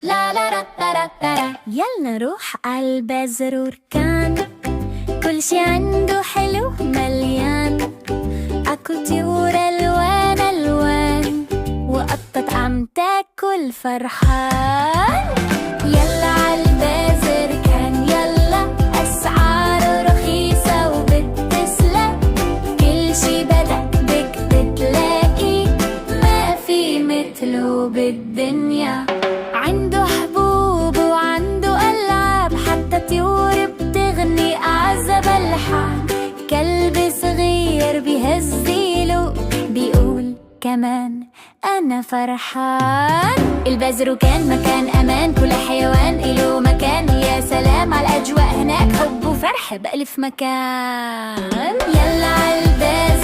لا لا لا لا لا. يلا نروح عالبازرور، كان كل شي عنده حلو مليان. أكل طيور ألوان ألوان، وقطة عم تاكل فرحان. يلا عالبازر كان، يلا أسعاره رخيصة وبتسلى. كل شي بدك بتلاقي، ما في مثله بالدنيا. عنده حبوب وعنده ألعاب، حتى طيور بتغني أعزب الحان. كلب صغير بيهزيله بيقول كمان أنا فرحان. البازر كان مكان أمان، كل حيوان إله مكان. يا سلام على الأجواء هناك، حب وفرح بألف مكان. يلا عالبازر